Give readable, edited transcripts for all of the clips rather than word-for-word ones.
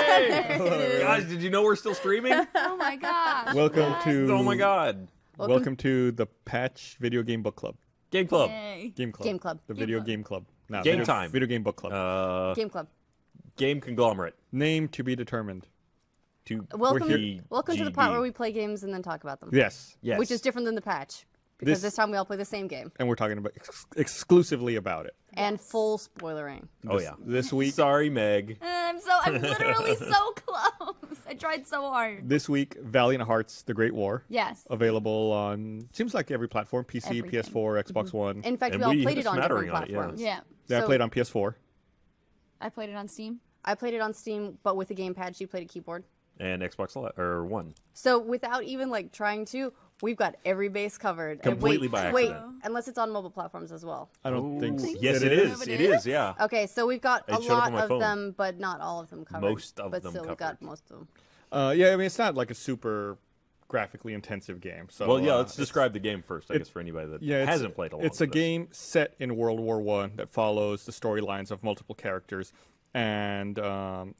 Hey! Guys, did you know we're still streaming? Oh my gosh. Welcome yes. to. Oh my god. Welcome to the Patch Video Game Book Club. Game Club. Yay. Game Club. Game Club. The Game Video Club. Game Club. No, Game video, time. Video Game Book Club. Game Club. Game Conglomerate. Name to be determined. Welcome here. to the part where we play games and then talk about them. Yes. Yes. Which is different than the patch. Because this time we all play the same game. And we're talking about exclusively about it. And full spoilering. Oh, yeah. This week. Sorry, Meg. I'm literally so close. I tried so hard. This week, Valiant Hearts: The Great War. Yes. Available on seems like every platform: PC, Everything. PS4, Xbox One. In fact, And we all we played hit it a on different smattering on it, yeah. platforms. Yeah. Yeah, I So- played on PS4 I played it on Steam. I played it on Steam, but with a gamepad. She played a keyboard. And Xbox One. So without even like trying to, we've got every base covered. And Completely by Wait, accident. unless it's on mobile platforms as well. I don't think. Yes, it is. It is, yeah. Okay, so we've got a It showed up lot on my of phone. them, but not all of them covered. Most of but them still, we've got covered. most of them. Yeah, I mean it's not like a super graphically intensive game. So Well, yeah, let's it's- describe the game first, I guess, for anybody that hasn't played a lot. It's a game set in World War I that follows the storylines of multiple characters, and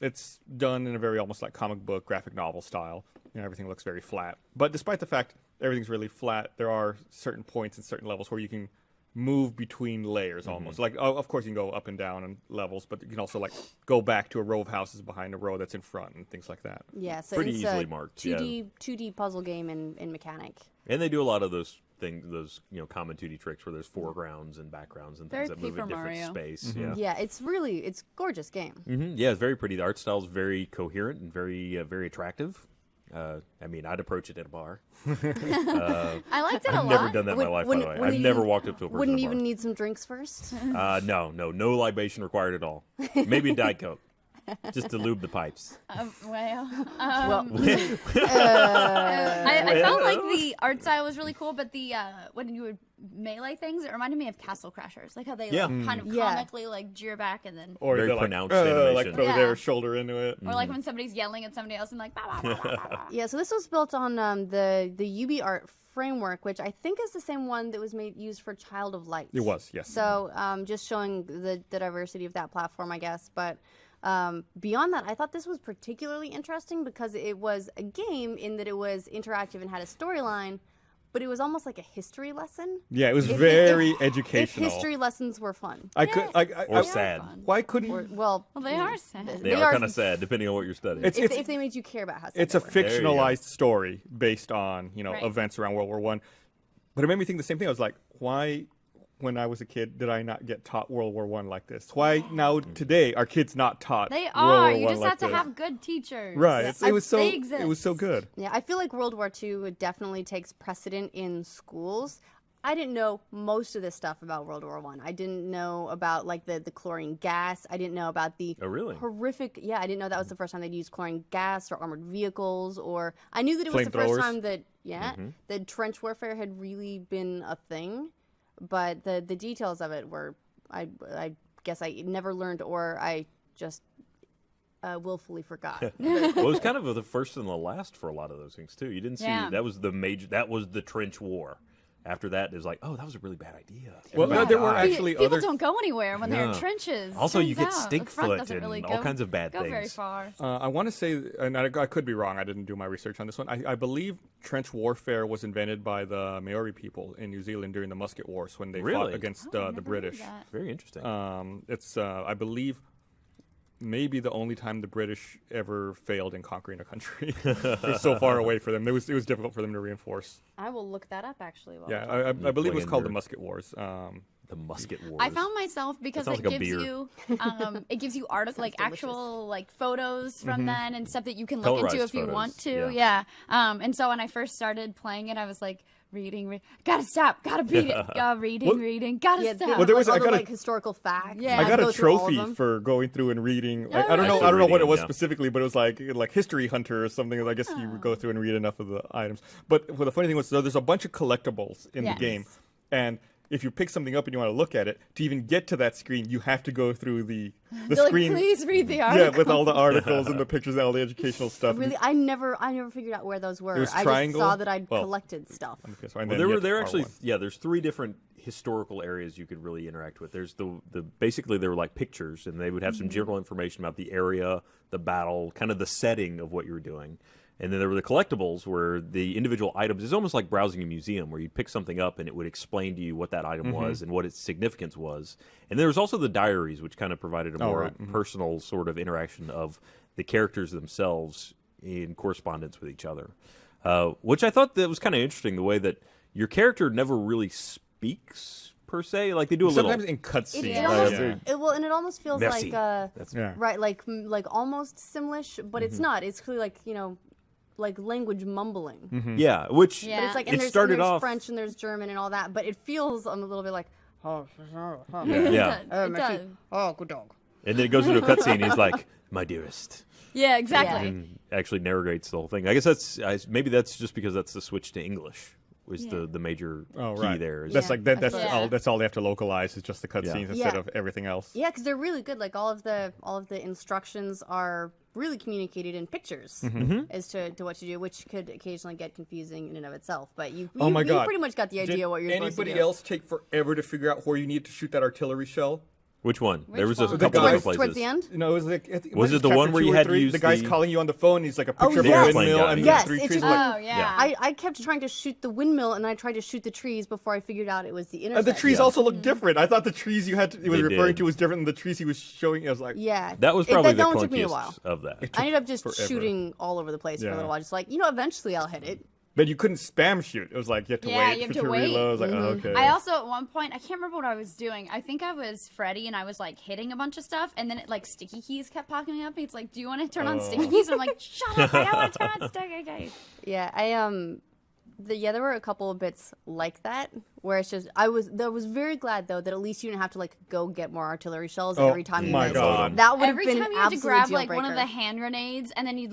it's done in a very almost like comic book graphic novel style. You know, everything looks very flat. But despite the fact everything's really flat, there are certain points and certain levels where you can move between layers almost. Like, of course, you can go up and down in levels, but you can also like go back to a row of houses behind a row that's in front and things like that. Yeah, so Pretty it's easily a marked, 2D puzzle game in mechanic. And they do a lot of those things, those common 2D tricks where there's foregrounds and backgrounds and things Very that move in Paper different Mario. space. Yeah, it's gorgeous game. Yeah, it's very pretty. The art style is very coherent and very attractive. I mean, I'd approach it at a bar. I liked it a I've lot. never done that in my life, by the way. I've never walked up to a person Wouldn't at a bar. even need some drinks first. No libation required at all. Maybe a Diet Coke, just to lube the pipes. Well, Well, I felt like the art style was really cool, but the when you would melee things, it reminded me of Castle Crashers, like how they Yeah. like, kind of Yeah. comically like jeer back and then, Or Very they're pronounced like animation. throw Yeah. their shoulder into it. or like when somebody's yelling at somebody else and like, bah, bah, bah, bah, bah, bah. yeah, so this was built on the UbiArt framework, which I think is the same one that was used for Child of Light. It was, yes. So just showing the diversity of that platform, I guess. But beyond that, I thought this was particularly interesting because it was a game in that it was interactive and had a storyline, but it was almost like a history lesson. Yeah, it was If- very if educational. history lessons were fun. I could, I, Or I, sad. why couldn't? Or, well, Well, they are sad. They are kind of sad, depending on what you're studying. It's if they made you care about how sad it's a they were. There you go. fictionalized story based on Right. events around World War One, but it made me think the same thing. I was like, why, when I was a kid, did I not get taught World War One like this? Why now today are kids not taught? They World are. War You One just like have to this? have good teachers. Right. Yeah. It was so They it was so exist. good. Yeah, I feel like World War II definitely takes precedent in schools. I didn't know most of this stuff about World War One. I didn't know about like the chlorine gas. I didn't know about the Oh, really? horrific. Yeah, I didn't know that was the first time they'd used chlorine gas or armored vehicles. Or I knew that it was the first Flamethrowers. time that that trench warfare had really been a thing, but the details of it were I guess I never learned or I just willfully forgot. Well, it was kind of the first and the last for a lot of those things too. You didn't see Yeah. that was the trench war. After that, it was like, oh, that was a really bad idea. Well, Everybody there were died. actually People other. don't go anywhere when they're in No. trenches. Also, you Turns get out, stink the front foot doesn't and really all go- kinds of bad go very things. far. I want to say, and I could be wrong. I didn't do my research on this one. I believe trench warfare was invented by the Maori people in New Zealand during the Musket Wars when they fought Really? against Oh, I the never knew British. that. Very interesting. It's I believe maybe the only time the British ever failed in conquering a country. It was so far away for them. It was difficult for them to reinforce. I will look that up actually. While Yeah, we're I believe it was playing called the your- Musket Wars. the Musket Wars. I found myself because sounds it like a gives beer. you it gives you art like delicious. actual like photos from then and stuff that you can look Colorized into if you photos, want to. yeah. Yeah. And so when I first started playing it, I was like reading, gotta stop, gotta beat it, reading, gotta yeah, stop. they, Well, there was- all I the, got a- like historical facts. Yeah. I I'd got go a through all of trophy them. for going through and reading. Oh, I don't know. really? I don't know what it Reading was them, yeah. specifically, but it was like History Hunter or something. I guess you would go through and read enough of the items. But the funny thing was, so there's a bunch of collectibles in Yes. the game, and if you pick something up and you want to look at it, to even get to that screen, you have to go through the They're screen. like, please read the article. Yeah, with all the articles and the pictures and all the educational stuff. Really, I never figured out where those were. It was I triangle. just saw that I'd collected stuff. And Well, then there actually, R1. there's 3 different historical areas you could really interact with. There's the basically they were like pictures, and they would have some general information about the area, the battle, kind of the setting of what you were doing. And then there were the collectibles, where the individual items is almost like browsing a museum, where you'd pick something up and it would explain to you what that item was and what its significance was. And there was also the diaries, which kind of provided a more personal sort of interaction of the characters themselves in correspondence with each other, which I thought that was kind of interesting, the way that your character never really speaks per se. Like they do a Sometimes little in cutscenes. It almost, Yeah. and it almost feels Merci. like Yeah. right, like almost Simlish, but it's not. It's clearly like like language mumbling. Yeah, which Yeah. But it's like it and there's, started and there's off French and there's German and all that, but it feels a little bit like yeah. It does. oh, good dog. And then it goes into a cutscene. He's like, "My dearest," Yeah, exactly. and actually narrates the whole thing. I guess maybe that's just because that's the switch to English was Yeah. the major Oh, key right. there. Is That's Yeah. like that. That's Yeah. all. That's all they have to localize is just the cutscenes instead Yeah. of everything else. Yeah, because they're really good. Like all of the instructions are really communicated in pictures as to what to do, which could occasionally get confusing in and of itself. But you Oh my God. pretty much got the idea what you're supposed to do. Anybody else take forever to figure out where you need to shoot that artillery shell? Which one? there was one? a The couple guy- different places. Towards the end? No, it was like Was it the one where you had to use the guy's the- calling you on the phone? He's like a picture of yes. a Airplane windmill guy. and Yes, 3 it's trees. just Like, Oh, yeah. I kept trying to shoot the windmill, and then I tried to shoot the trees before I figured out it was the and intersection. the trees also look different. I thought the trees you had to, it was They referring did. to was different than the trees he was showing. I was like, Yeah. That was probably that the one took me a while. clunkiest of that. I ended up just forever. shooting all over the place for a Yeah. little while. Just like, eventually I'll hit it. but you couldn't spam shoot. It was like you had to Yeah, wait you have for to to wait. reload. I was like, oh, okay. I also, at one point, I can't remember what I was doing. I think I was Freddy, and I was, like, hitting a bunch of stuff, and then, sticky keys kept popping up. It's like, do you want to turn on sticky keys? And I'm like, shut up, I don't want to turn on sticky keys. Yeah, there were a couple of bits like that where it's just I was very glad though that at least you didn't have to go get more artillery shells every time you my missed. God. That would have Every been time you had to absolute grab, deal one of breaker. the hand grenades, and then you'd,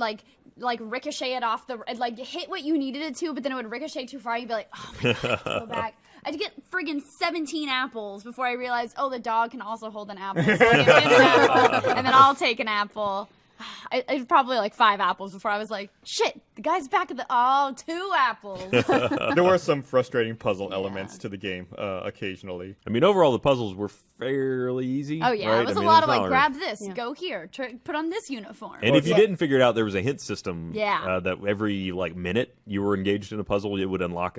ricochet it off hit what you needed it to, but then it would ricochet too far, and you'd be like, oh my God, I have to go back. I had to get friggin' 17 apples before I realized, oh, the dog can also hold an apple. So I give him an apple, and then I'll take an apple. I was probably 5 apples before I was like, shit, the guy's back at 2 apples. There were some frustrating puzzle elements to the game occasionally. I mean, overall, the puzzles were fairly easy. Oh, yeah. right? It was I mean, a lot of, there's not- grab this, Yeah. go here, put on this uniform. And if you didn't figure it out, there was a hint system. Yeah. That every minute you were engaged in a puzzle, it would unlock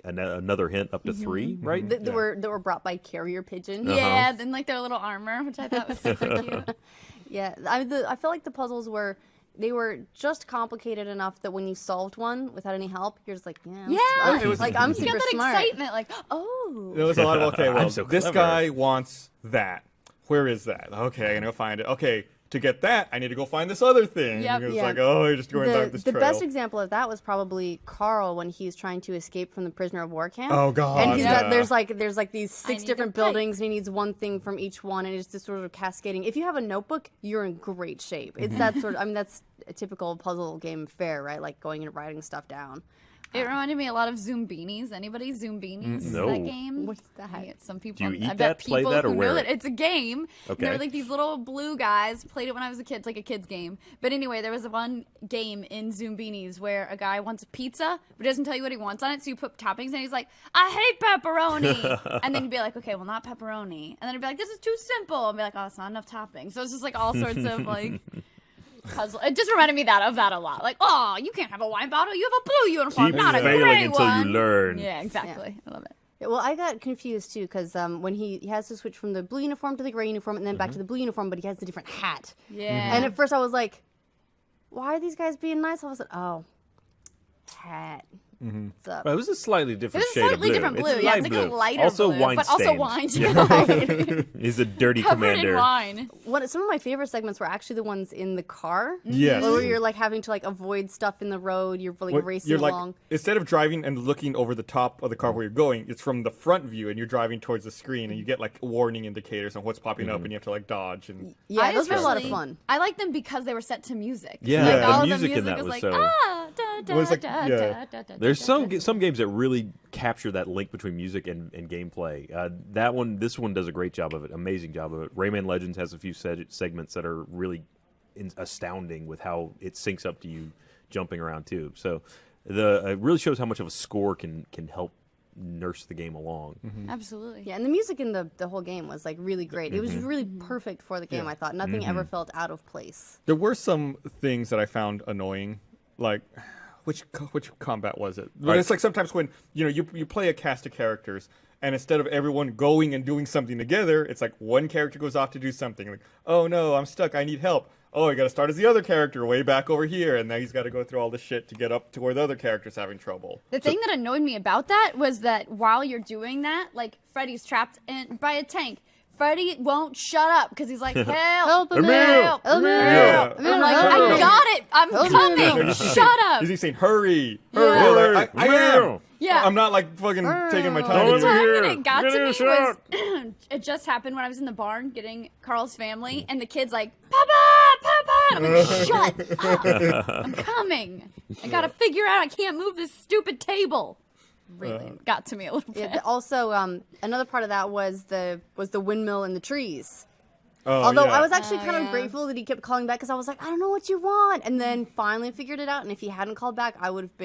another hint up to 3, right? that were brought by carrier pigeon. Yeah, then, their little armor, which I thought was super cute. Yeah, I feel like the puzzles were just complicated enough that when you solved one without any help, you're just like, yeah, I'm Yeah. smart. I'm You super got that smart. excitement, oh. There was a lot of, okay, well, so this clever. guy wants that. Where is that? Okay, I'm going to go find it. Okay, to get that, I need to go find this other thing. Yep. It's Yeah. like, oh, you're just going down this The trail. best example of that was probably Carl when he's trying to escape from the prisoner of war camp. Oh, God, And he's got, yeah. there's these 6 need different a pipe. buildings, and he needs one thing from each one, and it's just sort of cascading. If you have a notebook, you're in great shape. It's that sort of. That's a typical puzzle game fare, right? Like going and writing stuff down. It reminded me a lot of Zoombeanies. Anybody Zoombeanies? No. That game? What's that? Yeah, some people. Do you eat I bet that, play people that, or who wear know it? that it's a game. Okay. They were these little blue guys. Played it when I was a kid. It's like a kid's game. But anyway, there was one game in Zoombeanies where a guy wants a pizza, but doesn't tell you what he wants on it. So you put toppings, and he's like, "I hate pepperoni," and then you'd be like, "Okay, well, not pepperoni," and then it'd be like, "This is too simple," and be like, "Oh, it's not enough toppings." So it's just all sorts of puzzle. It just reminded me of that a lot. Oh, you can't have a wine bottle. You have a blue uniform, Keep not a failing gray until one. you learn. Yeah, exactly. I love it. Yeah, well, I got confused too because when he has to switch from the blue uniform to the gray uniform and then back to the blue uniform, but he has a different hat. Yeah. And at first I was like, "Why are these guys being nice?" All of a sudden, oh, hat. What's up? Well, it was a slightly different It was a shade slightly of blue. different blue. It's Yeah, light it's like blue. a lighter also blue, wine but also stained. wine. Yeah. He's a dirty Covered commander. in wine. Some of my favorite segments were actually the ones in the car. Yes. Where you're having to avoid stuff in the road. You're racing You're along. instead of driving and looking over the top of the car where you're going, it's from the front view, and you're driving towards the screen, and you get warning indicators on what's popping up, and you have to dodge. And Yeah, those were a lot of especially- fun. I like them because they were set to music. Yeah, like, the all music of the in music that was was like, so- ah, da, da, It was like- da, yeah. da, da, da. There's There's some games that really capture that link between music and gameplay. This one does a great job of it, amazing job of it. Rayman Legends has a few segments that are really astounding with how it syncs up to you jumping around too. So it really shows how much of a score can help nurse the game along. Absolutely. Yeah, and the music in the whole game was like really great. It was really perfect for the game. I thought nothing ever felt out of place. There were some things that I found annoying, like which combat was it? But it's like sometimes when you play a cast of characters, and instead of everyone going and doing something together, it's like one character goes off to do something. Like, oh no, I'm stuck. I need help. Oh, I got to start as the other character way back over here, and now he's got to go through all this shit to get up to where the other character's having trouble. The thing that annoyed me about that was that while you're doing that, like Freddy's trapped by a tank. Freddy won't shut up because he's like, help me, help me. Yeah. I'm like, I got it. I'm coming. Shut up. Is he saying, hurry, Yeah. hurry? Like, I am. Yeah. I'm not like fucking taking my time. The to do time it. that it got to me was it just happened when I was in the barn getting Carl's family, and the kid's like, Papa, Papa. And I'm like, shut up. I'm coming. I got to figure out I can't move this stupid table. Really got to me a little bit. Yeah, also, another part of that was the windmill in the trees. Oh, Although yeah. I was actually kind of grateful that he kept calling back because I was like, I don't know what you want, and then finally figured it out. And if he hadn't called back, I would have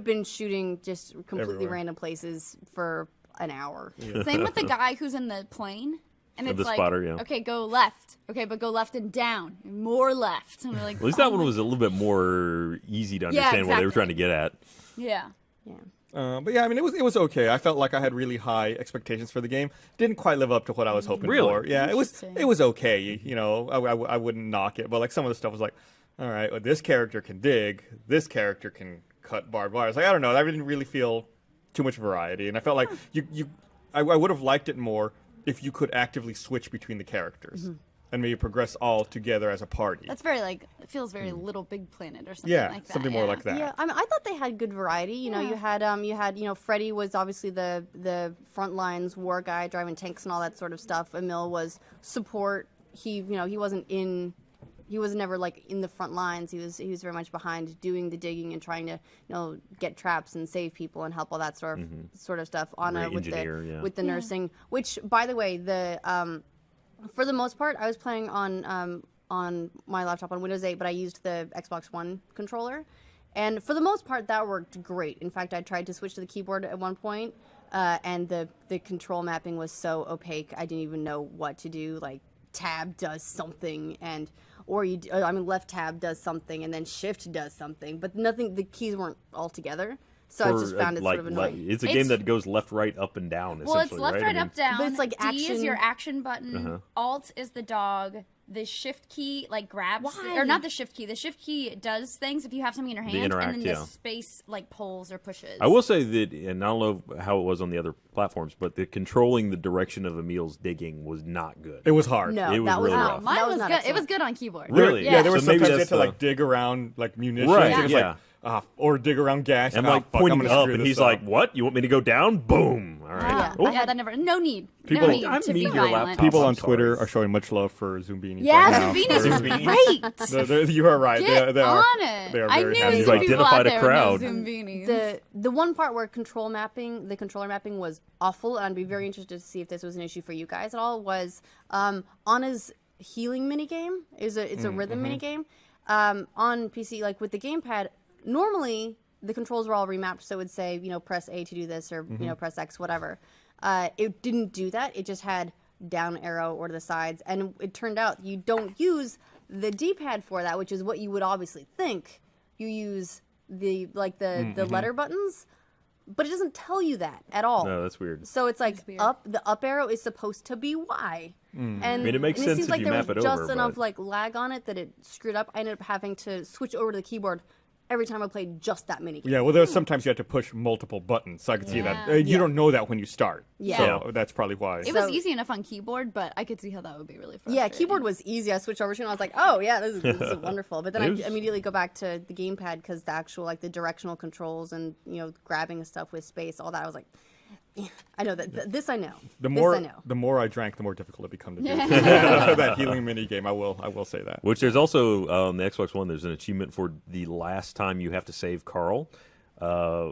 been shooting just completely Everywhere. random places for an hour. Yeah. Same with the guy who's in the plane. And it's The like, spotter, yeah. okay, go left. Okay, but go left and down. More left. And we're like, At least that one was a little bit more easy to understand what they were exactly. trying to get at. Yeah. Yeah. But yeah, I mean, it was okay. I felt like I had really high expectations for the game. Didn't quite live up to what I was hoping Really? for. Yeah, it was Interesting. okay. You know, I wouldn't knock it, but like some of the stuff was like, all right, well, this character can dig, this character can cut barbed wire. It's like I don't know. I didn't really feel too much variety, and I felt like I would have liked it more if you could actively switch between the characters and maybe progress all together as a party. That's very like, it feels very Little Big Planet or something Yeah, like that. something more like that. Yeah, I mean, I thought they had good variety. You know, you had Freddy was obviously the front lines war guy driving tanks and all that sort of stuff. Emil was support. He was never like in the front lines. He was very much behind doing the digging and trying to get traps and save people and help all that sort of stuff. Anna with the nursing, which by the way, for the most part I was playing on my laptop on Windows 8, but I used the Xbox One controller, and for the most part that worked great. In fact, I tried to switch to the keyboard at one point, and the control mapping was so opaque I didn't even know what to do. Like tab does something left tab does something, and then shift does something, but nothing. The keys weren't all together, so I just found it sort of annoying. It's a game that goes left, right, up, and down. Well, it's essentially, left, right, up, down. But it's like D action. is your action button. Alt is the dog. The shift key like grabs, or not the shift key. The shift key does things if you have something in your hand, interact, and then yeah. the space like pulls or pushes. I will say that, and I don't know how it was on the other platforms, but the controlling the direction of Emil's digging was not good. It was hard. No, It was that was really not. rough. Mine that was not good. It excellent. was good on keyboard. Really? Yeah, there were So maybe sometimes you had that's to the- like dig around like munitions. Right, And it's yeah. like, or dig around gas. I'm Oh, like fuck, I'm pointing gonna up, screw and this he's up. like, "What? You want me to go down? Boom! All right." Yeah, Oh, yeah, that never. No need. People- no need I'm to be mean to your violent. laptop. People I'm on Twitter sorry. are showing much love for Zumbinis. Yeah, right now. Zumbinis is great. You are right. Get they are. on it. They are I very knew happy You've some about it. people identified out a there crowd. with no Zumbinis. The one part where the controller mapping was awful, and I'd be very interested to see if this was an issue for you guys at all, was Anna's healing minigame. It's a rhythm minigame. On PC, like with the gamepad, normally the controls were all remapped, so it would say, press A to do this, or, press X, whatever. It didn't do that. It just had down arrow or to the sides, and it turned out you don't use the D-pad for that, which is what you would obviously think. You use the letter buttons, but it doesn't tell you that at all. No, that's weird. So it's like weird. the up arrow is supposed to be Y. And I mean, it makes sense seems if like you there map was it just over, enough but- like lag on it that it screwed up. I ended up having to switch over to the keyboard every time I played just that mini game. Yeah, well, there was sometimes you had to push multiple buttons, so I could see that. Yeah. You don't know that when you start. Yeah. So that's probably why. It was So- easy enough on keyboard, but I could see how that would be really frustrating. Yeah, keyboard was easy. I switched over to it and I was like, oh yeah, this is wonderful. But then I It was- immediately go back to the gamepad because the actual the directional controls and grabbing stuff with space, all that. I was like, yeah, I know that. This I know. The This more I know. the more I drank, the more difficult it became to do. That healing mini game, I will say that. Which there's also on the Xbox One, there's an achievement for the last time you have to save Carl.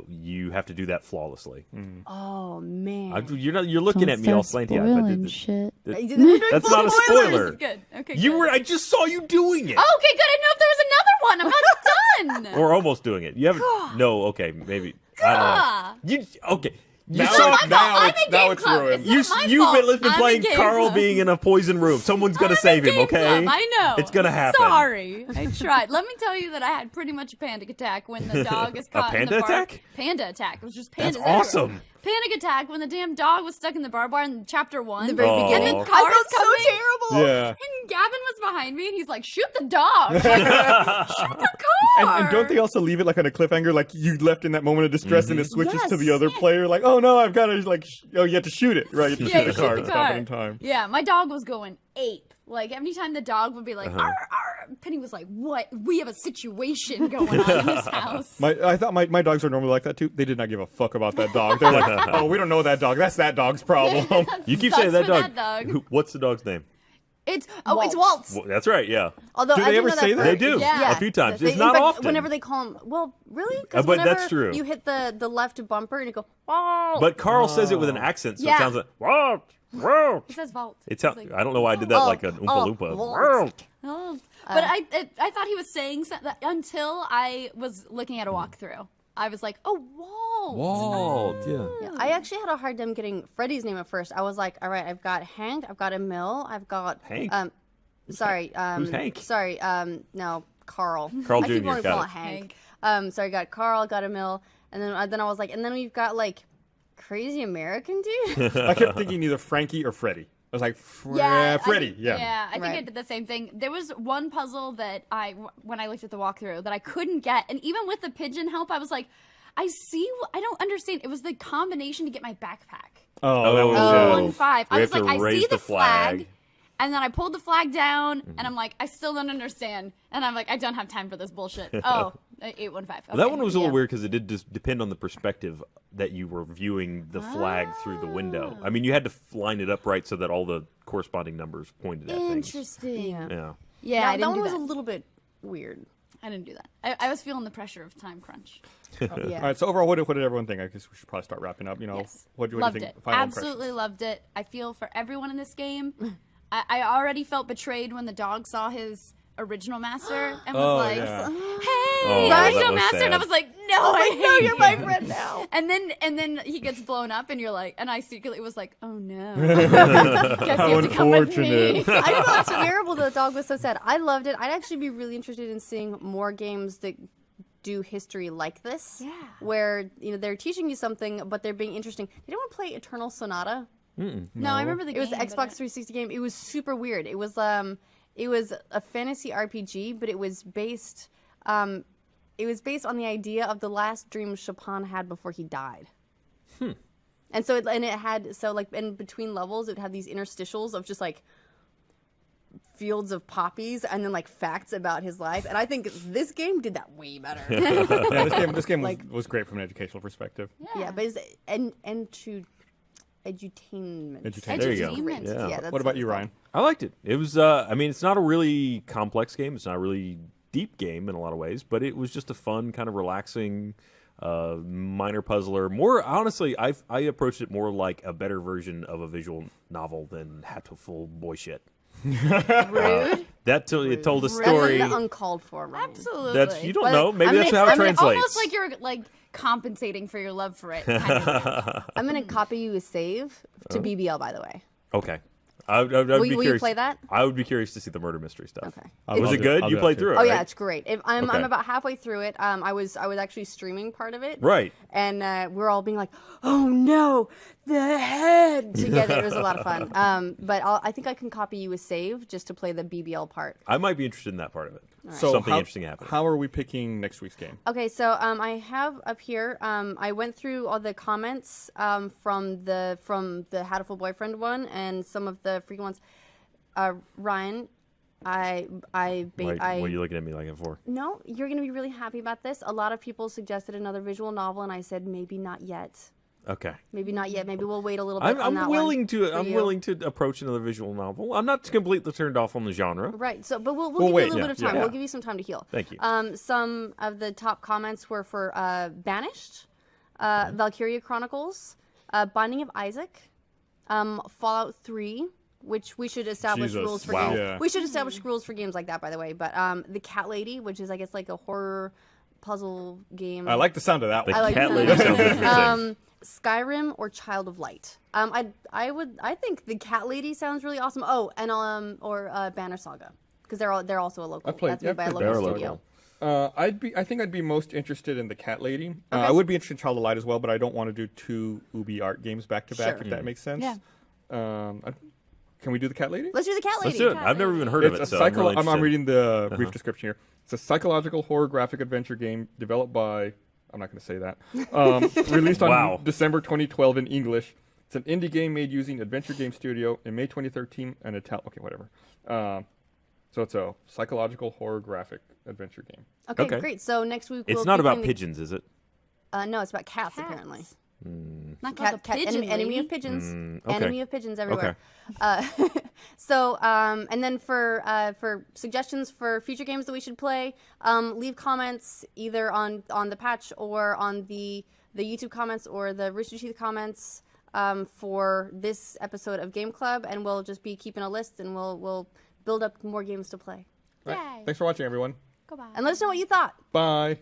you have to do that flawlessly. Oh man. You're looking at me all slanty-eyed. Shit. That's not a spoiler. Good. Okay. You good. were. I just saw you doing it. Oh, okay, good. I didn't know if there was another one. I'm not done. Or almost doing it. You haven't. No. Okay. Maybe. I don't know. You okay? You Now saw. it's- now I'm in game it's club. ruined. It's not my You've fault. been I'm playing in game Carl club. being in a poison room. Someone's gonna save him. Game Okay. club, I know. It's gonna happen. Sorry, I tried. Let me tell you that I had pretty much a panic attack when the dog is caught in panda the bar. attack? Panda attack. It was just That's pandas. everywhere. awesome. Panic attack when the damn dog was stuck in the barbed wire in chapter 1. The very Oh. beginning. And then I cars felt so coming. terrible. Yeah. And Gavin was behind me, and he's like, "Shoot the dog! Shoot the car!" And don't they also leave it like on a cliffhanger, like you left in that moment of distress, and it switches to the Yes. other player, like, oh no, I've got to like, you have to shoot it, right? You have to Yeah, shoot the car to the stop car. it in time. Yeah, my dog was going ape. Like every time the dog would be like, "Arr, arr," Penny was like, "What? We have a situation going on in this house." I thought my dogs are normally like that too. They did not give a fuck about that dog. They're like, oh, we don't know that dog. That's that dog's problem. You keep Sucks saying that for dog. that dog. What's the dog's name? It's Waltz. Waltz. Well, that's right. Yeah. Although Do I they didn't ever know that say for- that? They do. Yeah. A few times. They- It's not in fact, often. Whenever they call him, well, really? 'Cause but that's whenever true. You hit the left bumper and you go, oh. But Carl says it with an accent, so Yeah. it sounds like whoa, whoa. He says Vault. It He's sounds. like, I don't know why I did that like an Oompa Loompa. Whoa. "Oh." But I thought he was saying something until I was looking at a walkthrough. I was like, "Oh, Walt." Walt. Yeah. Yeah, I actually had a hard time getting Freddy's name at first. I was like, all right, I've got Hank, I've got Emil, I've got Hank? Sorry, Who's Hank? Sorry, no, Carl. Carl I keep Jr., wanting to got call it. it Hank. Sorry, got Carl, got Emil, and then I was like, and then we've got like crazy American dude. I kept thinking either Frankie or Freddy. I was like, Freddy. Yeah. I think I Right. did the same thing. There was one puzzle that when I looked at the walkthrough, that I couldn't get, and even with the pigeon help, I was like, I don't understand. It was the combination to get my backpack. Oh, that was Oh. 1-5. I We was have to like, I raise see the the flag. flag. And then I pulled the flag down, and I'm like, I still don't understand. And I'm like, I don't have time for this bullshit. Oh, 815. Well, that one was a little Yeah. weird because it did just depend on the perspective that you were viewing the flag through the window. I mean, you had to line it up right so that all the corresponding numbers pointed at things. Interesting. Yeah, Yeah. Yeah, that, I that didn't one do was that. a little bit weird. I didn't do that. I was feeling the pressure of time crunch. Yeah. All right. So overall, what did everyone think? I guess we should probably start wrapping up. You know, Yes. what do you Loved think? it. Final Absolutely impressions? loved it. I feel for everyone in this game. I already felt betrayed when the dog saw his original master and was Oh, like, yeah. "Hey, Oh, that original was master!" And I sad. was like, "No, I no, hate you're my you." friend now. And then he gets blown up, and you're like, and I secretly was like, "Oh no, guess How you have to come with me." unfortunate. I felt terrible that the dog was so sad. I loved it. I'd actually be really interested in seeing more games that do history like this. Yeah. Where, they're teaching you something, but they're being interesting. Did anyone play Eternal Sonata? No, I remember the It game. was the but Xbox 360 game. It was super weird. It was a fantasy RPG, but it was based on the idea of the last dream Chopin had before he died. And so it had in between levels it had these interstitials of just like fields of poppies and then like facts about his life. And I think this game did that way better. Yeah, this game Like- was great from an educational perspective. Yeah, but it's edutainment. Edutainment. There you go. Edutainment. Yeah. that's What about it's you, called. Ryan? I liked it. It was. I mean, it's not a really complex game. It's not a really deep game in a lot of ways, but it was just a fun, kind of relaxing, minor puzzler. More honestly, I approached it more like a better version of a visual novel than Hatful Boy Shit. Rude. It told a That's story. uncalled for, Ryan. Absolutely. That's you don't But know. Maybe I'm that's gonna- how it I'm gonna- translates. Almost like you're like compensating for your love for it. Kind of. I'm gonna copy you a save to BBL, by the way. Okay. I'd be Will you curious. play that? I would be curious to see the murder mystery stuff. Okay. I'll Was do it good? I'll You do played that through too. it, Oh yeah, right? it's great. I'm Okay. about halfway through it. I was actually streaming part of it. Right. And we're all being like, "Oh no, the head!" together. It was a lot of fun. But I think I can copy you a save just to play the BBL part. I might be interested in that part of it. So Something how, interesting happened. How are we picking next week's game? Okay, so I have up here. I went through all the comments from the Hatful Boyfriend one and some of the freaking ones. Ryan, What are you looking at me like that for? No, you're going to be really happy about this. A lot of people suggested another visual novel, and I said maybe not yet. Okay. Maybe not yet. Maybe we'll wait a little bit. on that I'm willing one to. for I'm you. willing to approach another visual novel. I'm not completely turned off on the genre. Right. So, but we'll We'll give wait. you a little bit of time. Yeah. We'll give you some time to heal. Thank you. Some of the top comments were for Banished, Valkyria Chronicles, Binding of Isaac, Fallout 3, which we should establish Jesus. rules for Wow. games. Yeah. We should establish rules for games like that, by the way. But The Cat Lady, which is I guess like a horror puzzle game. I like the sound of that The one. I like cat the lady sound. sounds interesting. Skyrim or Child of Light. I think the Cat Lady sounds really awesome. Oh, and Banner Saga, because they're also a local. I've played- That's made by a I've played local They're studio. local. I think I'd be most interested in the Cat Lady. I would be interested in Child of Light as well, but I don't want to do two Ubi art games back to back. Sure. If that makes sense. Yeah. Can we do the Cat Lady? Let's do the Cat Lady. Let's do it. I've never even heard of It's it, a so I'm really I'm interested. reading the brief description here. It's a psychological horror graphic adventure game developed by, I'm not going to say that, released on Wow. December 2012 in English. It's an indie game made using Adventure Game Studio in May 2013 and okay, whatever. So it's a psychological horror graphic adventure game. Okay, Okay. great. So next week It's we'll not be about putting pigeons, is it? no, it's about cats, Cats. apparently. Not called a pigeon Enemy lady. of pigeons. okay. Enemy of pigeons everywhere. And then for suggestions for future games that we should play, leave comments either on the patch or on the YouTube comments or the Rooster Teeth comments for this episode of Game Club, and we'll just be keeping a list, and we'll build up more games to play. All Yay. right. Thanks for watching, everyone. Goodbye. And let us know what you thought. Bye.